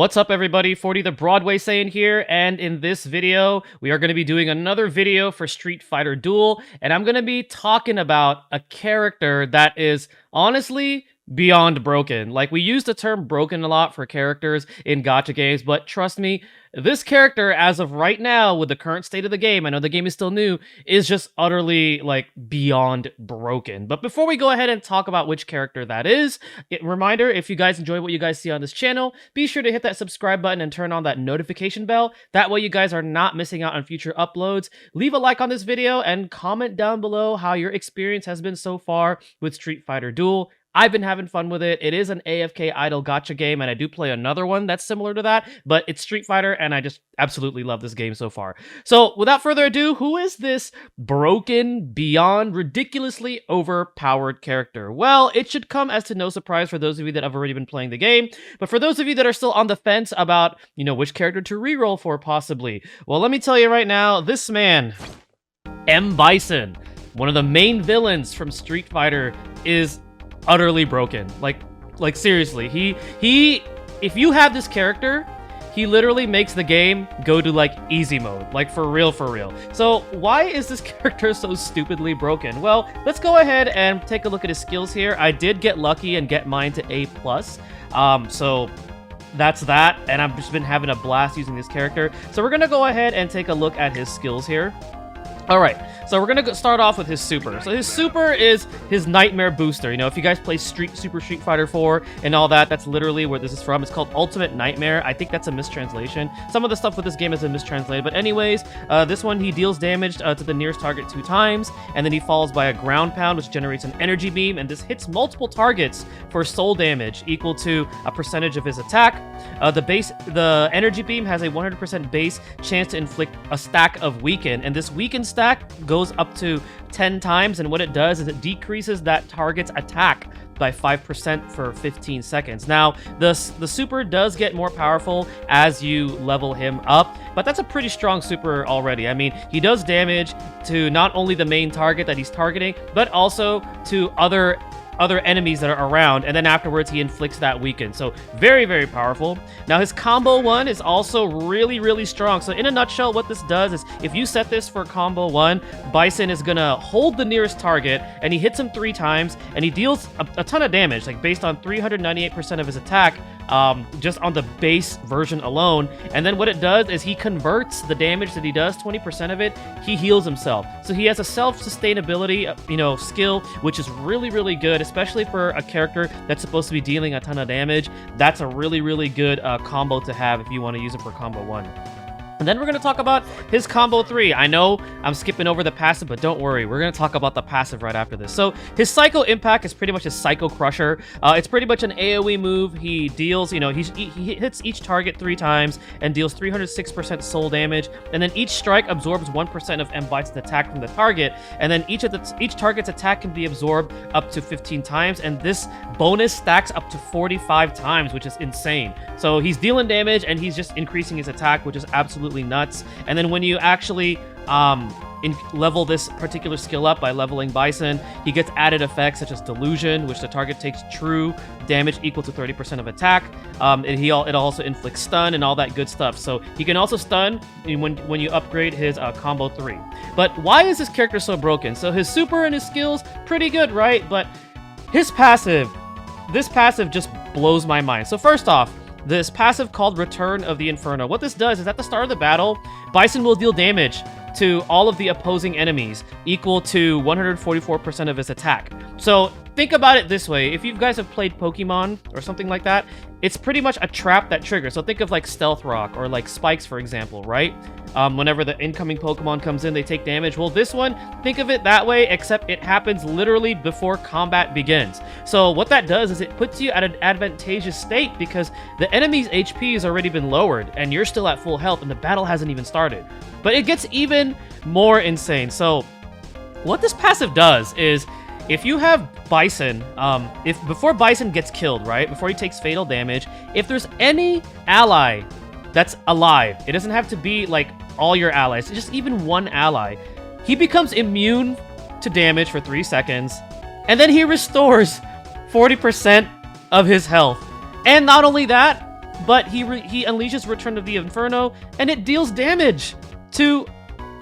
What's up everybody, 40 the Broadway saying here, and in this video, we are going to be doing another video for Street Fighter Duel, and I'm going to be talking about a character that is honestly beyond broken. Like, we use the term broken a lot for characters in gacha games, but trust me, this character, as of right now, with the current state of the game, I know the game is still new, is just utterly, like, beyond broken. But before we go ahead and talk about which character that is, reminder, if you guys enjoy what you guys see on this channel, be sure to hit that subscribe button and turn on that notification bell. That way you guys are not missing out on future uploads. Leave a like on this video and comment down below how your experience has been so far with Street Fighter Duel. I've been having fun with it. It is an AFK idle gacha game, and I do play another one that's similar to that, but it's Street Fighter, and I just absolutely love this game so far. So, without further ado, who is this broken, beyond, ridiculously overpowered character? Well, it should come as to no surprise for those of you that have already been playing the game, but for those of you that are still on the fence about, which character to reroll for, possibly, well, let me tell you right now, this man, M.Bison, one of the main villains from Street Fighter, is utterly broken. Like seriously, he if you have this character, he literally makes the game go to like easy mode, like for real. So why is this character so stupidly broken? Well, let's go ahead and take a look at his skills here. I did get lucky and get mine to A+, so that's that, and I've just been having a blast using this character. So we're gonna go ahead and take a look at his skills here. Alright, so we're gonna start off with his super. So his super is his Nightmare Booster. If you guys play Super Street Fighter 4 and all that, that's literally where this is from. It's called Ultimate Nightmare. I think that's a mistranslation. Some of the stuff with this game has been mistranslated, but anyways, this one, he deals damage to the nearest target 2 times, and then he follows by a ground pound, which generates an energy beam, and this hits multiple targets for soul damage, equal to a percentage of his attack. The energy beam has a 100% base chance to inflict a stack of weaken, and this weaken stack goes up to 10 times, and what it does is it decreases that target's attack by 5% for 15 seconds. Now, the super does get more powerful as you level him up, but that's a pretty strong super already. I mean, he does damage to not only the main target that he's targeting, but also to other enemies that are around, and then afterwards he inflicts that weaken. So very powerful. Now his combo 1 is also really strong. So in a nutshell, what this does is if you set this for combo 1, Bison is gonna hold the nearest target, and he hits him 3 times, and he deals a ton of damage, like based on 398% of his attack, just on the base version alone. And then what it does is he converts the damage that he does, 20% of it, he heals himself. So he has a self-sustainability, skill, which is really good, especially for a character that's supposed to be dealing a ton of damage. That's a really good combo to have if you want to use it for combo 1. And then we're going to talk about his combo 3. I know I'm skipping over the passive, but don't worry. We're going to talk about the passive right after this. So his Psycho Impact is pretty much a Psycho Crusher. It's pretty much an AoE move. He deals, he hits each target 3 times and deals 306% soul damage. And then each strike absorbs 1% of M.Bison's attack from the target. And then each target's attack can be absorbed up to 15 times. And this bonus stacks up to 45 times, which is insane. So he's dealing damage and he's just increasing his attack, which is absolutely nuts. And then when you actually level this particular skill up by leveling Bison, he gets added effects such as Delusion, which the target takes true damage equal to 30% of attack. It also inflicts stun and all that good stuff. So he can also stun when you upgrade his combo 3. But why is this character so broken? So his super and his skills, pretty good, right? But his passive, this passive just blows my mind. So first off, this passive called Return of the Inferno. What this does is at the start of the battle, Bison will deal damage to all of the opposing enemies, equal to 144% of his attack. So think about it this way. If you guys have played Pokemon or something like that, it's pretty much a trap that triggers. So think of like Stealth Rock or like Spikes, for example, right? Whenever the incoming Pokemon comes in, they take damage. Well, this one, think of it that way, except it happens literally before combat begins. So what that does is it puts you at an advantageous state because the enemy's HP has already been lowered and you're still at full health and the battle hasn't even started. But it gets even more insane. So what this passive does is if you have Bison, before Bison gets killed, right, before he takes fatal damage, if there's any ally that's alive, it doesn't have to be like all your allies, it's just even one ally, he becomes immune to damage for 3 seconds, and then he restores 40% of his health. And not only that, but he unleashes Return of the Inferno, and it deals damage to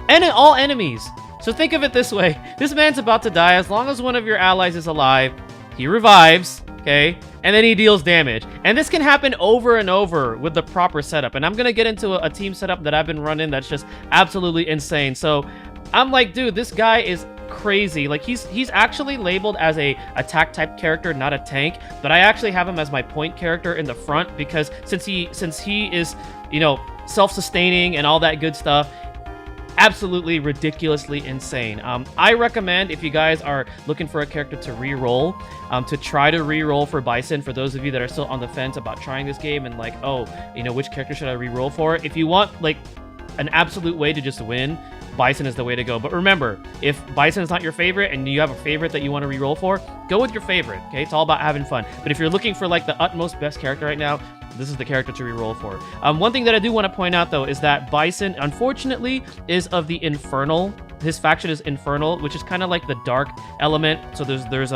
all enemies. So think of it this way. This man's about to die. As long as one of your allies is alive, he revives, okay? And then he deals damage. And this can happen over and over with the proper setup. And I'm going to get into a team setup that I've been running that's just absolutely insane. So I'm like, dude, this guy is crazy. Like, he's actually labeled as a attack type character, not a tank, but I actually have him as my point character in the front because since he is, you know, self-sustaining and all that good stuff, absolutely ridiculously insane. I recommend, if you guys are looking for a character to re-roll, to try to re-roll for Bison, for those of you that are still on the fence about trying this game and like, oh, you know, which character should I re-roll for? If you want like an absolute way to just win, Bison is the way to go. But remember, if Bison is not your favorite and you have a favorite that you want to re-roll for, go with your favorite, okay? It's all about having fun. But if you're looking for like the utmost best character right now, this is the character to re-roll for. One thing that I do want to point out, though, is that Bison, unfortunately, is of the Infernal. His faction is Infernal, which is kind of like the dark element. So there's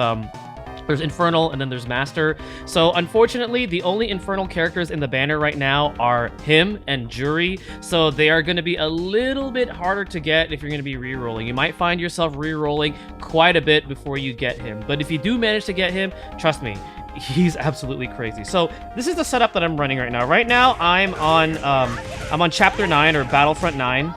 Infernal and then there's Master. So unfortunately, the only Infernal characters in the banner right now are him and Jury. So they are going to be a little bit harder to get if you're going to be re-rolling. You might find yourself re-rolling quite a bit before you get him. But if you do manage to get him, trust me, he's absolutely crazy. So this is the setup that I'm running right now. Right now, I'm on Chapter 9 or Battlefront 9.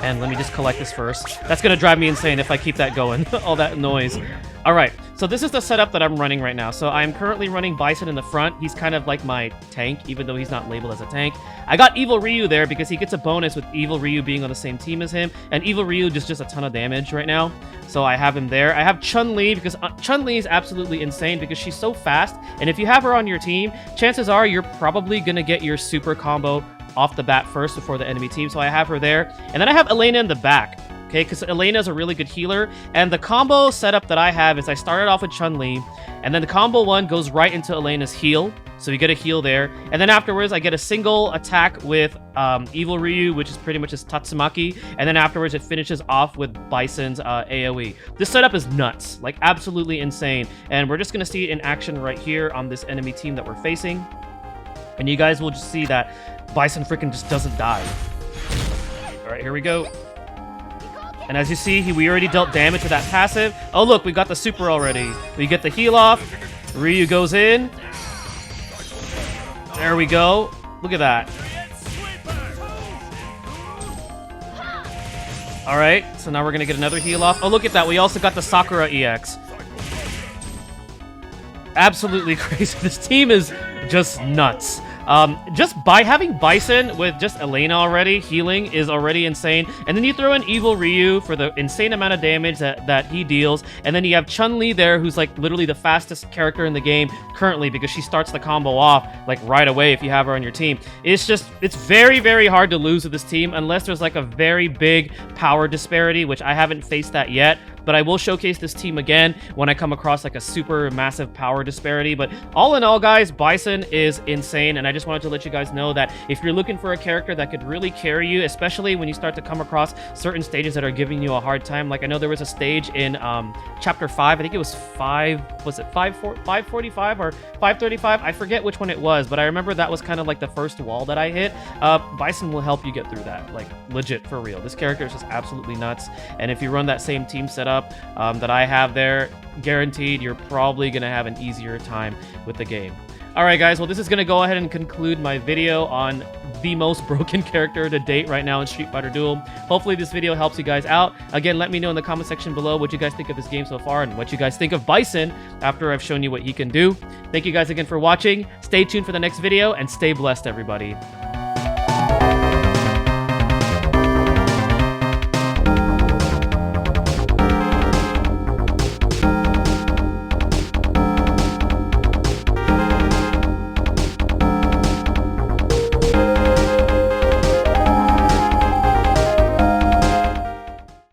And let me just collect this first. That's going to drive me insane if I keep that going. All that noise. All right. So this is the setup that I'm running right now. So I'm currently running Bison in the front. He's kind of like my tank, even though he's not labeled as a tank. I got Evil Ryu there because he gets a bonus with Evil Ryu being on the same team as him. And Evil Ryu just does a ton of damage right now. So I have him there. I have Chun-Li because Chun-Li is absolutely insane because she's so fast. And if you have her on your team, chances are you're probably going to get your super combo off the bat first before the enemy team. So I have her there. And then I have Elena in the back. Okay, because Elena is a really good healer. And the combo setup that I have is I started off with Chun-Li, and then the combo one goes right into Elena's heal. So you get a heal there. And then afterwards, I get a single attack with Evil Ryu, which is pretty much his Tatsumaki. And then afterwards, it finishes off with Bison's AoE. This setup is nuts. Like, absolutely insane. And we're just going to see it in action right here on this enemy team that we're facing. And you guys will just see that Bison freaking just doesn't die. All right, here we go. And as you see, we already dealt damage with that passive. Oh, look, we got the super already. We get the heal off. Ryu goes in. There we go. Look at that. All right, so now we're going to get another heal off. Oh, look at that. We also got the Sakura EX. Absolutely crazy. This team is just nuts. Just by having Bison with just Elena already, healing is already insane. And then you throw in Evil Ryu for the insane amount of damage that he deals. And then you have Chun-Li there, who's like literally the fastest character in the game currently because she starts the combo off like right away if you have her on your team. It's very, very hard to lose with this team unless there's like a very big power disparity, which I haven't faced that yet. But I will showcase this team again when I come across like a super massive power disparity. But all in all, guys, Bison is insane. And I just wanted to let you guys know that if you're looking for a character that could really carry you, especially when you start to come across certain stages that are giving you a hard time. Like I know there was a stage in Chapter 5. I think it was 545 or 535? I forget which one it was. But I remember that was kind of like the first wall that I hit. Bison will help you get through that. Like legit, for real. This character is just absolutely nuts. And if you run that same team setup that I have there, guaranteed you're probably gonna have an easier time with the game. Alright guys, well this is gonna go ahead and conclude my video on the most broken character to date right now in Street Fighter Duel. Hopefully this video helps you guys out. Again, let me know in the comment section below what you guys think of this game so far and what you guys think of Bison after I've shown you what he can do. Thank you guys again for watching. Stay tuned for the next video and stay blessed, everybody.